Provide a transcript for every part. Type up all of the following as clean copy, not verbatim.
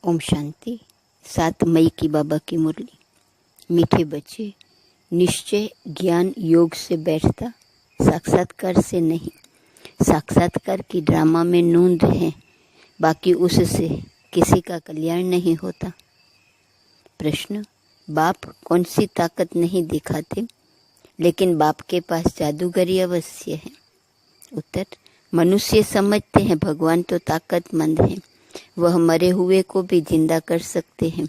ओम शांति। 7 मई की बाबा की मुरली। मीठे बच्चे, निश्चय ज्ञान योग से बैठता, साक्षात्कार से नहीं। साक्षात्कार की ड्रामा में नूंद है, बाकी उससे किसी का कल्याण नहीं होता। प्रश्न, बाप कौन सी ताकत नहीं दिखाते, लेकिन बाप के पास जादूगरी अवश्य है। उत्तर, मनुष्य समझते हैं भगवान तो ताकतमंद है, वह मरे हुए को भी जिंदा कर सकते हैं,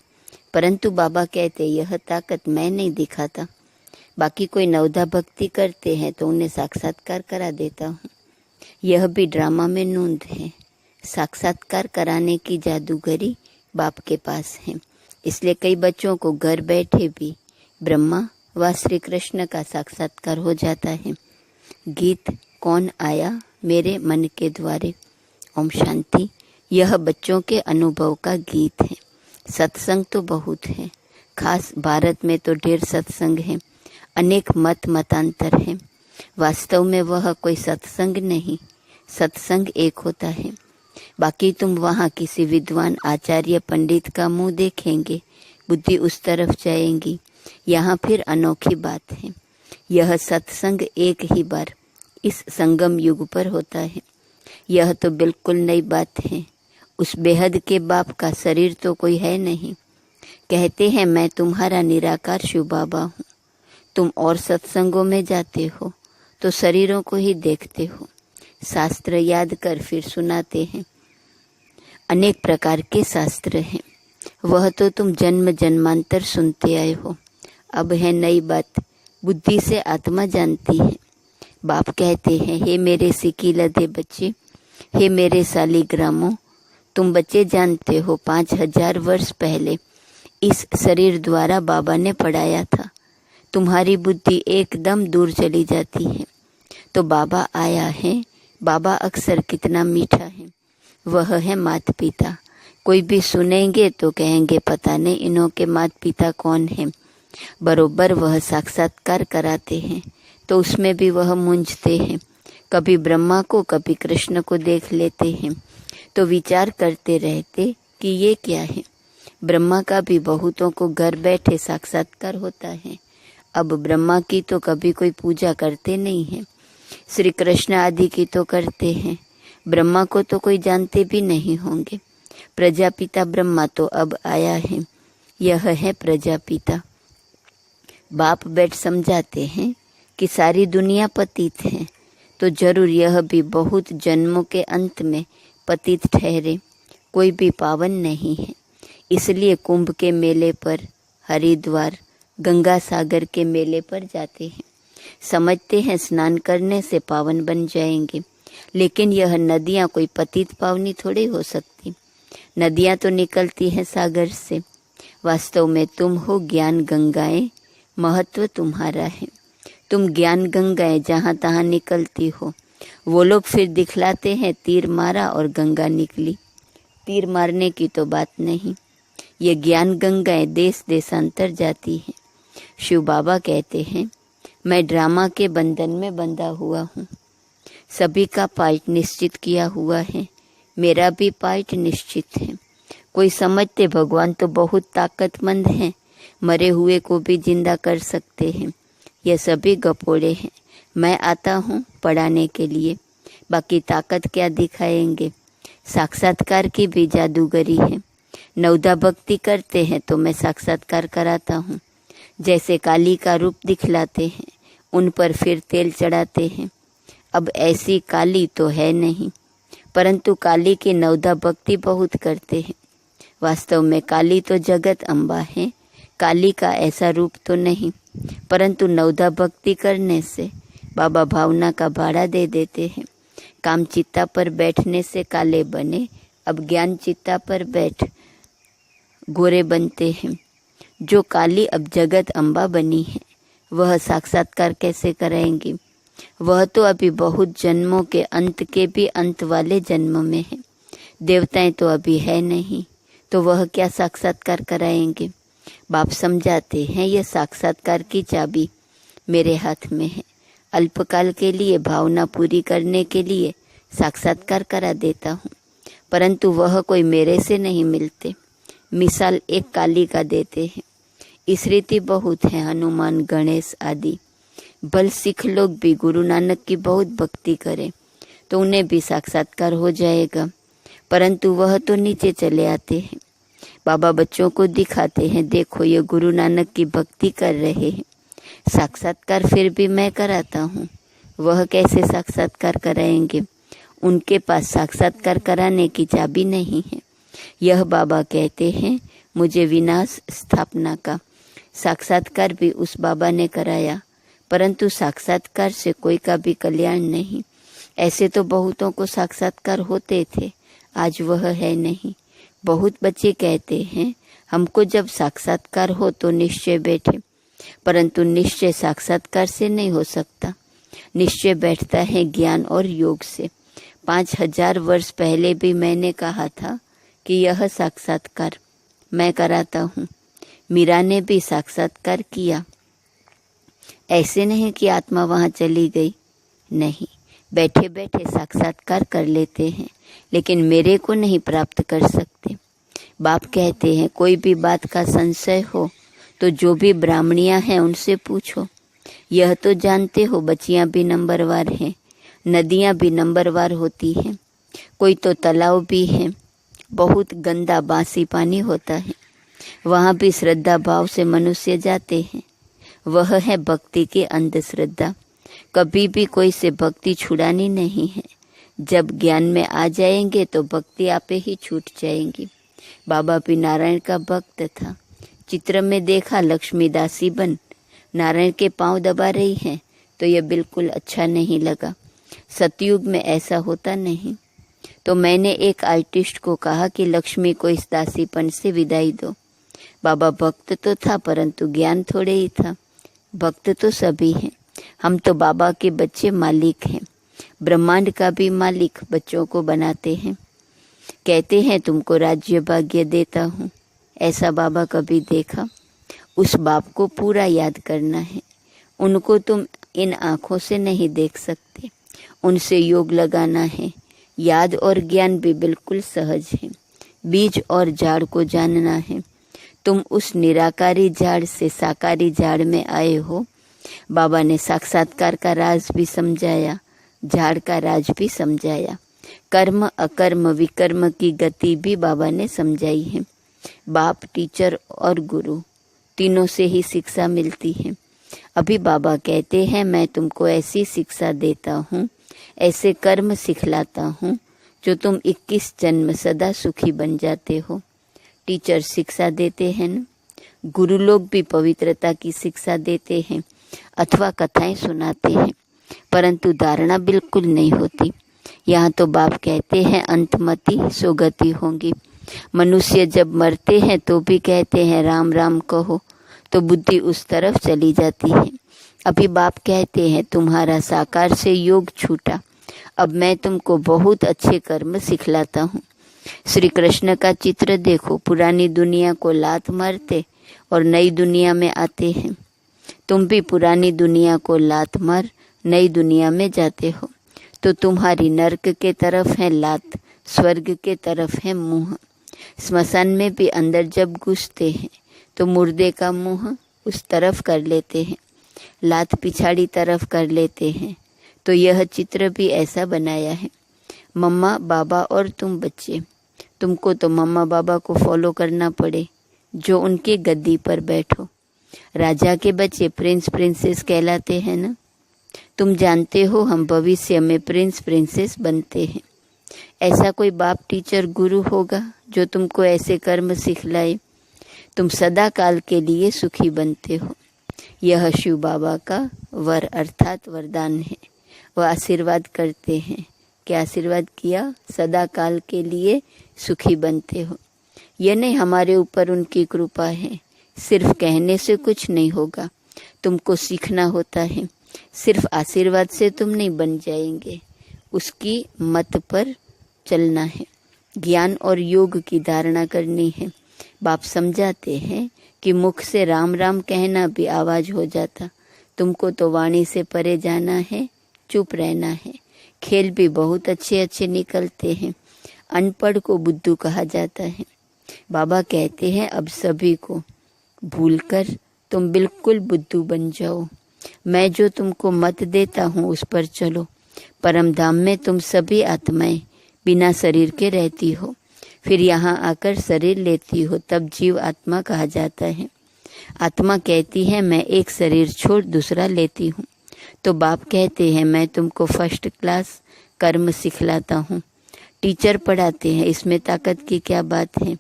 परंतु बाबा कहते यह ताकत मैं नहीं दिखाता। बाकी कोई नवधा भक्ति करते हैं तो उन्हें साक्षात्कार करा देता हूँ। यह भी ड्रामा में नूंद है। साक्षात्कार कराने की जादूगरी बाप के पास है, इसलिए कई बच्चों को घर बैठे भी ब्रह्मा व श्री कृष्ण का साक्षात्कार हो जाता है। गीत कौन आया मेरे मन के द्वारे। ओम शांति। यह बच्चों के अनुभव का गीत है। सत्संग तो बहुत है, खास भारत में तो ढेर सत्संग है, अनेक मतांतर है। वास्तव में वह कोई सत्संग नहीं, सत्संग एक होता है। बाकी तुम वहाँ किसी विद्वान आचार्य पंडित का मुंह देखेंगे, बुद्धि उस तरफ जाएंगी। यहाँ फिर अनोखी बात है, यह सत्संग एक ही बार इस संगम युग पर होता है। यह तो बिल्कुल नई बात है। उस बेहद के बाप का शरीर तो कोई है नहीं। कहते हैं मैं तुम्हारा निराकार शिव बाबा हूँ। तुम और सत्संगों में जाते हो तो शरीरों को ही देखते हो। शास्त्र याद कर फिर सुनाते हैं। अनेक प्रकार के शास्त्र हैं, वह तो तुम जन्म जन्मांतर सुनते आए हो। अब है नई बात, बुद्धि से आत्मा जानती है। बाप कहते हैं, हे मेरे सिकी लदे बच्चे, हे मेरे सालिग्रामों, तुम बच्चे जानते हो 5000 वर्ष पहले इस शरीर द्वारा बाबा ने पढ़ाया था। तुम्हारी बुद्धि एकदम दूर चली जाती है तो बाबा आया है। बाबा अक्सर कितना मीठा है, वह है मात पिता। कोई भी सुनेंगे तो कहेंगे पता नहीं इन्हों के मात पिता कौन है। बरोबर वह साक्षात्कार कराते हैं तो उसमें भी वह मूंझते हैं। कभी ब्रह्मा को कभी कृष्ण को देख लेते हैं तो विचार करते रहते कि ये क्या है। ब्रह्मा का भी बहुतों को घर बैठे साक्षात्कार होता है। अब ब्रह्मा की तो कभी कोई पूजा करते नहीं है, श्री कृष्ण आदि की तो करते हैं। ब्रह्मा को तो कोई जानते भी नहीं होंगे। प्रजापिता ब्रह्मा तो अब आया है, यह है प्रजापिता। बाप बैठ समझाते हैं कि सारी दुनिया पतित है, तो जरूर यह भी बहुत जन्मों के अंत में पतित ठहरे, कोई भी पावन नहीं है। इसलिए कुंभ के मेले पर, हरिद्वार, गंगा सागर के मेले पर जाते हैं। समझते हैं स्नान करने से पावन बन जाएंगे, लेकिन यह नदियाँ कोई पतित पावनी थोड़ी हो सकती। नदियाँ तो निकलती हैं सागर से। वास्तव में तुम हो ज्ञान गंगाएं, महत्व तुम्हारा है। तुम ज्ञान गंगाएं जहाँ तहाँ निकलती हो। वो लोग फिर दिखलाते हैं तीर मारा और गंगा निकली। तीर मारने की तो बात नहीं, ये ज्ञान गंगाएं देश देशांतर जाती हैं। शिव बाबा कहते हैं, मैं ड्रामा के बंधन में बंधा हुआ हूँ। सभी का पार्ट निश्चित किया हुआ है, मेरा भी पार्ट निश्चित है। कोई समझते भगवान तो बहुत ताकतमंद हैं, मरे हुए को भी जिंदा कर सकते हैं। यह सभी गपोड़े हैं। मैं आता हूँ पढ़ाने के लिए, बाकी ताकत क्या दिखाएंगे। साक्षात्कार की भी जादूगरी है। नवधा भक्ति करते हैं तो मैं साक्षात्कार कराता हूँ। जैसे काली का रूप दिखलाते हैं, उन पर फिर तेल चढ़ाते हैं। अब ऐसी काली तो है नहीं, परंतु काली की नवधा भक्ति बहुत करते हैं। वास्तव में काली तो जगत अम्बा है, काली का ऐसा रूप तो नहीं, परंतु नवधा भक्ति करने से बाबा भावना का भाड़ा दे देते हैं। काम चित्ता पर बैठने से काले बने, अब ज्ञान चित्ता पर बैठ गोरे बनते हैं। जो काली अब जगत अम्बा बनी है, वह साक्षात्कार कैसे कराएंगी। वह तो अभी बहुत जन्मों के अंत के भी अंत वाले जन्म में है। देवताएं तो अभी है नहीं, तो वह क्या साक्षात्कार कराएंगे। बाप समझाते हैं, यह साक्षात्कार की चाबी मेरे हाथ में है। अल्पकाल के लिए भावना पूरी करने के लिए साक्षात्कार करा देता हूँ, परंतु वह कोई मेरे से नहीं मिलते। मिसाल एक काली का देते हैं। इस रीति बहुत है, हनुमान, गणेश आदि। भल सिख लोग भी गुरु नानक की बहुत भक्ति करें तो उन्हें भी साक्षात्कार हो जाएगा, परंतु वह तो नीचे चले आते हैं। बाबा बच्चों को दिखाते हैं, देखो ये गुरु नानक की भक्ति कर रहे हैं। साक्षात्कार फिर भी मैं कराता हूँ, वह कैसे साक्षात्कार कराएंगे? उनके पास साक्षात्कार कराने की चाबी नहीं है। यह बाबा कहते हैं, मुझे विनाश स्थापना का साक्षात्कार भी उस बाबा ने कराया, परंतु साक्षात्कार से कोई का भी कल्याण नहीं। ऐसे तो बहुतों को साक्षात्कार होते थे, आज वह है नहीं। बहुत बच्चे कहते हैं हमको जब साक्षात्कार हो तो निश्चय बैठे, परंतु निश्चय साक्षात्कार से नहीं हो सकता। निश्चय बैठता है ज्ञान और योग से। 5000 वर्ष पहले भी मैंने कहा था कि यह साक्षात्कार मैं कराता हूँ। मीरा ने भी साक्षात्कार किया। ऐसे नहीं कि आत्मा वहाँ चली गई, नहीं, बैठे बैठे साक्षात्कार कर लेते हैं, लेकिन मेरे को नहीं प्राप्त कर सकते। बाप कहते हैं कोई भी बात का संशय हो तो जो भी ब्राह्मणियाँ हैं उनसे पूछो। यह तो जानते हो बच्चियाँ भी नंबरवार हैं, नदियाँ भी नंबरवार होती हैं, कोई तो तालाब भी है, बहुत गंदा बासी पानी होता है, वहाँ भी श्रद्धा भाव से मनुष्य जाते हैं। वह है भक्ति की अंधश्रद्धा। कभी भी कोई से भक्ति छुड़ानी नहीं है। जब ज्ञान में आ जाएंगे तो भक्ति आपे ही छूट जाएंगी। बाबा भी नारायण का भक्त था। चित्र में देखा लक्ष्मी दासी बन नारायण के पांव दबा रही है तो यह बिल्कुल अच्छा नहीं लगा। सतयुग में ऐसा होता नहीं। तो मैंने एक आर्टिस्ट को कहा कि लक्ष्मी को इस दासीपन से विदाई दो। बाबा भक्त तो था परंतु ज्ञान थोड़े ही था। भक्त तो सभी हैं, हम तो बाबा के बच्चे मालिक हैं। ब्रह्मांड का भी मालिक बच्चों को बनाते हैं। कहते हैं तुमको राज्य भाग्य देता हूँ, ऐसा बाबा कभी देखा? उस बाप को पूरा याद करना है। उनको तुम इन आँखों से नहीं देख सकते, उनसे योग लगाना है। याद और ज्ञान भी बिल्कुल सहज है। बीज और झाड़ को जानना है। तुम उस निराकारी झाड़ से साकारी झाड़ में आए हो। बाबा ने साक्षात्कार का राज भी समझाया, झाड़ का राज भी समझाया। कर्म अकर्म विकर्म की गति भी बाबा ने समझाई है। बाप, टीचर और गुरु तीनों से ही शिक्षा मिलती है। अभी बाबा कहते हैं मैं तुमको ऐसी शिक्षा देता हूँ, ऐसे कर्म सिखलाता हूँ जो तुम 21 जन्म सदा सुखी बन जाते हो। टीचर शिक्षा देते हैं न, गुरु लोग भी पवित्रता की शिक्षा देते हैं अथवा कथाएं सुनाते हैं, परंतु धारणा बिल्कुल नहीं होती। यहाँ तो बाप कहते हैं अंतमति सुगति होंगी। मनुष्य जब मरते हैं तो भी कहते हैं राम राम कहो, तो बुद्धि उस तरफ चली जाती है। अभी बाप कहते हैं तुम्हारा साकार से योग छूटा, अब मैं तुमको बहुत अच्छे कर्म सिखलाता हूँ। श्री कृष्ण का चित्र देखो, पुरानी दुनिया को लात मारते और नई दुनिया में आते हैं। तुम भी पुरानी दुनिया को लात मार नई दुनिया में जाते हो, तो तुम्हारी नरक के तरफ है लात, स्वर्ग के तरफ है मुंह। स्मशान में भी अंदर जब घुसते हैं तो मुर्दे का मुंह उस तरफ कर लेते हैं, लात पिछाड़ी तरफ कर लेते हैं। तो यह चित्र भी ऐसा बनाया है। मम्मा बाबा और तुम बच्चे, तुमको तो मम्मा बाबा को फॉलो करना पड़े जो उनकी गद्दी पर बैठो। राजा के बच्चे प्रिंस प्रिंसेस कहलाते हैं ना। तुम जानते हो हम भविष्य में प्रिंस प्रिंसेस बनते हैं। ऐसा कोई बाप टीचर गुरु होगा जो तुमको ऐसे कर्म सिखलाए, तुम सदा काल के लिए सुखी बनते हो। यह शिव बाबा का वर अर्थात वरदान है। वह आशीर्वाद करते हैं। क्या आशीर्वाद किया? सदा काल के लिए सुखी बनते हो। यह नहीं हमारे ऊपर उनकी कृपा है। सिर्फ कहने से कुछ नहीं होगा, तुमको सीखना होता है। सिर्फ आशीर्वाद से तुम नहीं बन जाएंगे, उसकी मत पर चलना है। ज्ञान और योग की धारणा करनी है। बाप समझाते हैं कि मुख से राम राम कहना भी आवाज हो जाता। तुमको तो वाणी से परे जाना है, चुप रहना है। खेल भी बहुत अच्छे अच्छे निकलते हैं। अनपढ़ को बुद्धू कहा जाता है। बाबा कहते हैं अब सभी को भूलकर तुम बिल्कुल बुद्धू बन जाओ। मैं जो तुमको मत देता हूँ उस पर चलो। परम धाम में तुम सभी आत्माएं बिना शरीर के रहती हो, फिर यहाँ आकर शरीर लेती हो, तब जीव आत्मा कहा जाता है। आत्मा कहती है मैं एक शरीर छोड़ दूसरा लेती हूँ, तो बाप कहते हैं मैं तुमको फर्स्ट क्लास कर्म सिखलाता हूँ। टीचर पढ़ाते हैं, इसमें ताकत की क्या बात है।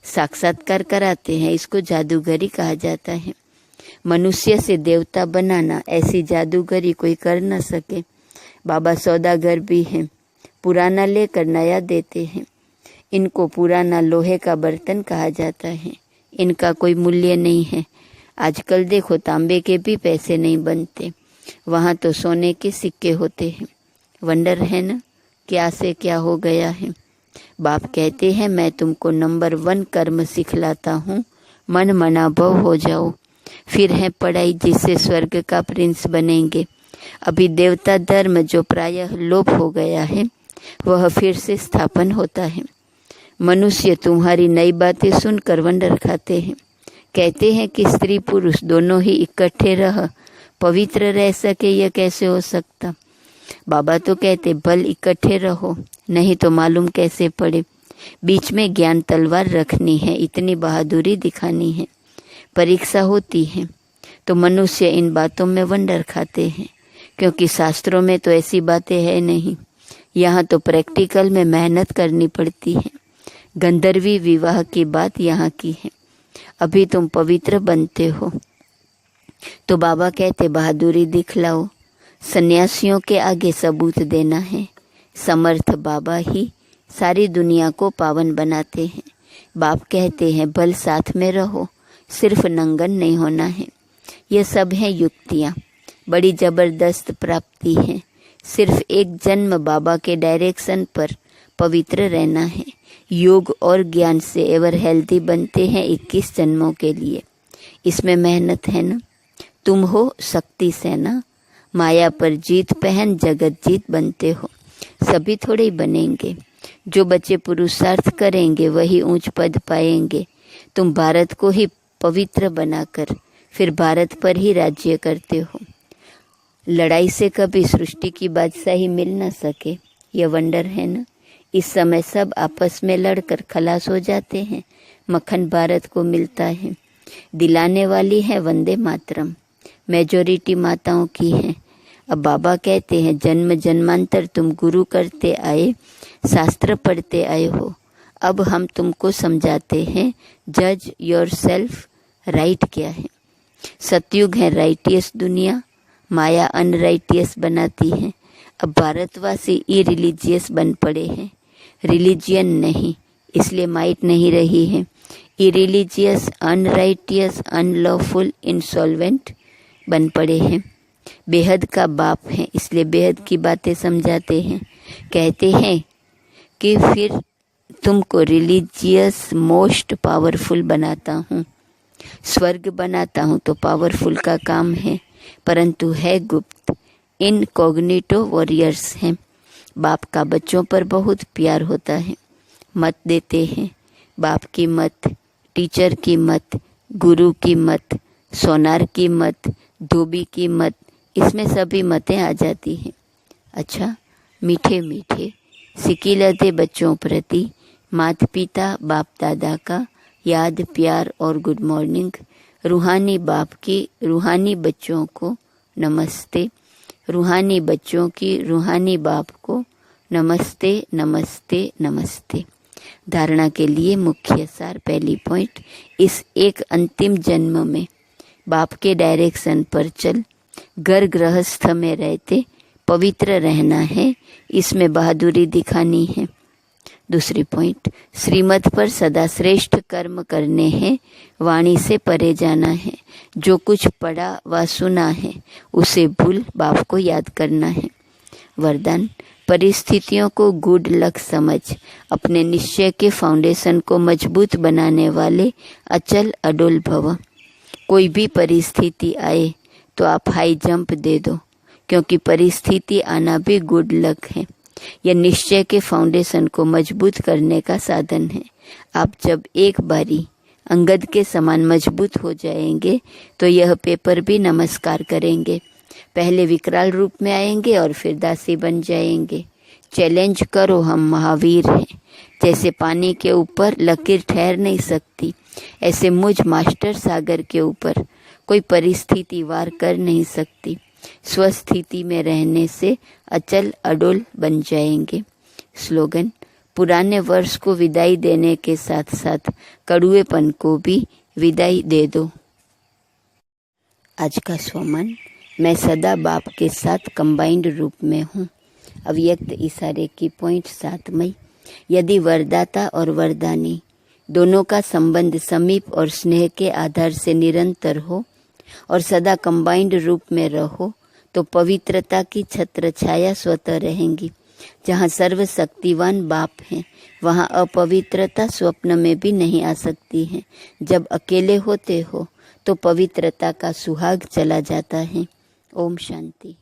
साक्षात्कार कराते हैं, इसको जादूगरी कहा जाता है। मनुष्य से देवता बनाना, ऐसी जादूगरी कोई कर न सके। बाबा सौदागर भी हैं, पुराना लेकर नया देते हैं। इनको पुराना लोहे का बर्तन कहा जाता है, इनका कोई मूल्य नहीं है। आजकल देखो तांबे के भी पैसे नहीं बनते, वहाँ तो सोने के सिक्के होते हैं। वंडर है ना, क्या से क्या हो गया है। बाप कहते हैं मैं तुमको नंबर 1 कर्म सिखलाता हूँ, मन मना भव हो जाओ। फिर है पढ़ाई, जिससे स्वर्ग का प्रिंस बनेंगे। अभी देवता धर्म जो प्रायः लोप हो गया है, वह फिर से स्थापन होता है। मनुष्य तुम्हारी नई बातें सुनकर वंडर खाते हैं। कहते हैं कि स्त्री पुरुष दोनों ही इकट्ठे रह पवित्र रह सके, यह कैसे हो सकता। बाबा तो कहते भल इकट्ठे रहो, नहीं तो मालूम कैसे पड़े। बीच में ज्ञान तलवार रखनी है, इतनी बहादुरी दिखानी है। परीक्षा होती है तो मनुष्य इन बातों में वंडर खाते हैं, क्योंकि शास्त्रों में तो ऐसी बातें है नहीं। यहाँ तो प्रैक्टिकल में मेहनत करनी पड़ती है। गंधर्वी विवाह की बात यहाँ की है। अभी तुम पवित्र बनते हो तो बाबा कहते बहादुरी दिखलाओ। सन्यासियों के आगे सबूत देना है। समर्थ बाबा ही सारी दुनिया को पावन बनाते हैं। बाप कहते हैं बल साथ में रहो, सिर्फ नंगन नहीं होना है। ये सब हैं युक्तियाँ, बड़ी जबरदस्त प्राप्ति है। सिर्फ एक जन्म बाबा के डायरेक्शन पर पवित्र रहना है। योग और ज्ञान से एवर हेल्दी बनते हैं 21 जन्मों के लिए। इसमें मेहनत है ना। तुम हो शक्ति सेना, माया पर जीत पहन जगत जीत बनते हो। सभी थोड़े ही बनेंगे, जो बच्चे पुरुषार्थ करेंगे वही ऊंच पद पाएंगे। तुम भारत को ही पवित्र बनाकर फिर भारत पर ही राज्य करते हो। लड़ाई से कभी सृष्टि की बादशाही मिल न सके, यह वंडर है ना। इस समय सब आपस में लड़कर खलास हो जाते हैं, मक्खन भारत को मिलता है। दिलाने वाली है वंदे मातरम, मेजॉरिटी माताओं की है। अब बाबा कहते हैं जन्म जन्मांतर तुम गुरु करते आए, शास्त्र पढ़ते आए हो। अब हम तुमको समझाते हैं जज योर सेल्फ, राइट क्या है। सतयुग है राइटियस दुनिया, माया अनराइटियस बनाती है। अब भारतवासी इरिलीजियस बन पड़े हैं, रिलीजियन नहीं, इसलिए माइट नहीं रही है। इरिलीजियस, अनराइटियस, अनलॉफुल, इंसॉल्वेंट बन पड़े हैं। बेहद का बाप है, इसलिए बेहद की बातें समझाते हैं। कहते हैं कि फिर तुमको रिलीजियस मोस्ट पावरफुल बनाता हूँ, स्वर्ग बनाता हूँ तो पावरफुल का काम है, परंतु है गुप्त। इनकॉग्निटो वॉरियर्स हैं। बाप का बच्चों पर बहुत प्यार होता है, मत देते हैं। बाप की मत, टीचर की मत, गुरु की मत, सोनार की मत, धोबी की मत, इसमें सभी मतें आ जाती हैं। अच्छा, मीठे मीठे सिकिलते बच्चों प्रति माता पिता बाप दादा का याद प्यार और गुड मॉर्निंग। रूहानी बाप की रूहानी बच्चों को नमस्ते, रूहानी बच्चों की रूहानी बाप को नमस्ते नमस्ते नमस्ते। धारणा के लिए मुख्य सार, पहली पॉइंट, इस एक अंतिम जन्म में बाप के डायरेक्शन पर चल, घर गृहस्थ में रहते पवित्र रहना है, इसमें बहादुरी दिखानी है। दूसरी पॉइंट, श्रीमत पर सदा श्रेष्ठ कर्म करने हैं, वाणी से परे जाना है। जो कुछ पढ़ा व सुना है उसे भूल बाप को याद करना है। वरदान, परिस्थितियों को गुड लक समझ अपने निश्चय के फाउंडेशन को मजबूत बनाने वाले अचल अडोल भव। कोई भी परिस्थिति आए तो आप हाई जंप दे दो, क्योंकि परिस्थिति आना भी गुड लक है। यह निश्चय के फाउंडेशन को मजबूत करने का साधन है। आप जब एक बारी अंगद के समान मजबूत हो जाएंगे तो यह पेपर भी नमस्कार करेंगे। पहले विकराल रूप में आएंगे और फिर दासी बन जाएंगे। चैलेंज करो, हम महावीर हैं। जैसे पानी के ऊपर लकीर ठहर नहीं सकती, ऐसे मुझ मास्टर सागर के ऊपर कोई परिस्थिति वार कर नहीं सकती। स्वस्थिति में रहने से अचल अडोल बन जाएंगे। स्लोगन: पुराने वर्ष को विदाई देने के साथ साथ कड़ुएपन को भी विदाई दे दो। आज का स्वमन: मैं सदा बाप के साथ कंबाइंड रूप में हूँ। अव्यक्त इशारे की पॉइंट 7 मई। यदि वरदाता और वरदानी दोनों का संबंध समीप और स्नेह के आधार से निरंतर हो और सदा कंबाइंड रूप में रहो तो पवित्रता की छत्र छाया स्वतः रहेंगी। जहाँ सर्वशक्तिवान बाप हैं वहाँ अपवित्रता स्वप्न में भी नहीं आ सकती है। जब अकेले होते हो तो पवित्रता का सुहाग चला जाता है। ओम शांति।